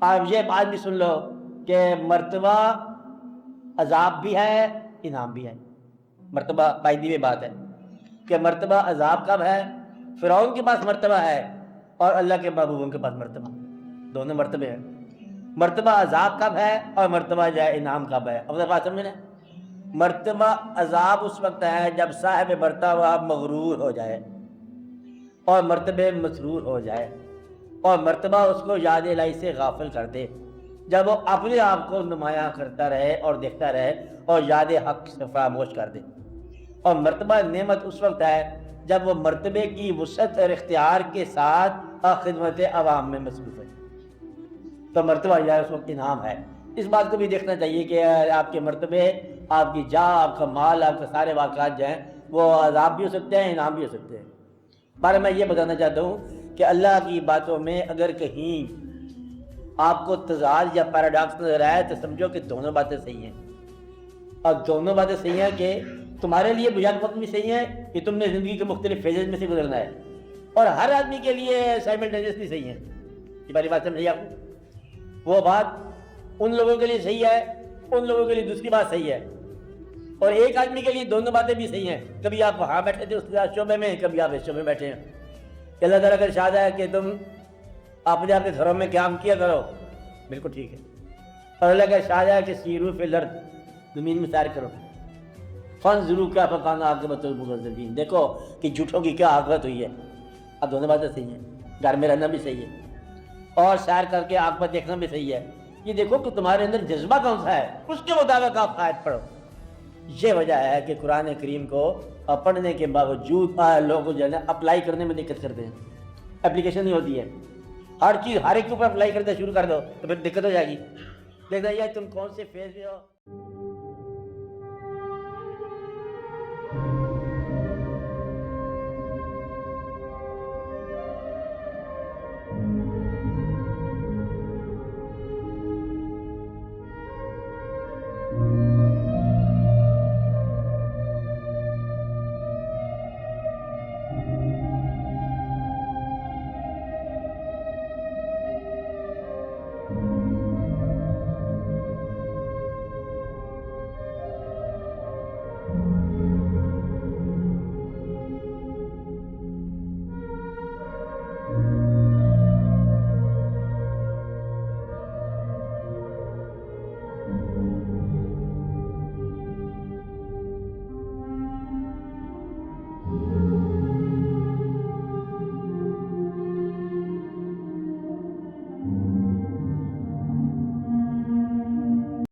आप ये बात भी सुन लो कि मर्तबा अजाब भी है, इनाम भी है। मर्तबा कायदे में बात है कि मर्तबा अजाब कब है, फ़िरौन के पास मर्तबा है और अल्लाह के महबूबों के पास मर्तबा, दोनों मर्तबे हैं। मर्तबा अजाब कब है और मर्तबा जो है इनाम कब है। अब बात समझ लें, मर्तबा अजाब उस वक्त है जब साहिब मर्तबा मगरूर हो जाए और मर्तबे मसरूर हो जाए और मर्तबा उसको याद इलाही से गाफिल कर दे, जब वो अपने आप को नुमायाँ करता रहे और देखता रहे और याद हक से फरामोश कर दे। और मर्तबा नेमत उस वक्त है जब वो मर्तबे की वुसअत और इख्तियार के साथ खिदमत अवाम में मसरूफ़ है, तो मर्तबा यह उस वक्त इनाम है। इस बात को भी देखना चाहिए कि आपके मर्तबे, आपकी जा, आपका माल, आपके सारे वाक़ात जो हैं वो अज़ाब भी हो सकते हैं, इनाम भी हो सकते हैं। बारे मैं ये बताना चाहता हूँ कि अल्लाह की बातों में अगर कहीं आपको तज़ाद या पैराडॉक्स नज़र आए तो समझो कि दोनों बातें सही हैं। और दोनों बातें सही हैं कि तुम्हारे लिए बुनियाद वक्त भी सही है कि तुमने ज़िंदगी के मुख्तलिफ फेजेज में से गुजरना है, और हर आदमी के लिए साइमल्टेनियसली सही है। ये बारी बात समझिए आपको। वो बात उन लोगों के लिए सही है, उन लोगों के लिए दूसरी बात सही है, और एक आदमी के लिए दोनों बातें भी सही हैं। कभी आप वहाँ बैठे थे उस शोबे में, कभी आप इस शोबे में बैठे हैं। अल्लाह ताला का इरशाद है कि तुम अपने आपके घरों में क़याम किया करो, बिल्कुल ठीक है। और अल्लाह का इरशाद है कि सीरू फिल अर्द, ज़मीन में सैर करो। फंज़ुरू क्या फकाना आक़िबतुल मुकज़्ज़िबीन, देखो कि झूठों की क्या आक़िबत हुई है। अब दोनों बातें सही हैं, घर में रहना भी सही है और सैर करके आक़िबत देखना भी सही है। ये देखो कि तुम्हारे अंदर जज्बा कौन सा है, उसके मुताबिक आप आयत पढ़ो। ये वजह है कि कुरान करीम को पढ़ने के बावजूद लोग जो है ना अप्लाई करने में दिक्कत करते हैं। एप्लीकेशन नहीं होती है, हर चीज़ हर एक के ऊपर अप्लाई करना शुरू कर दो तो फिर दिक्कत हो जाएगी। देखना यार तुम कौन से फेज में हो।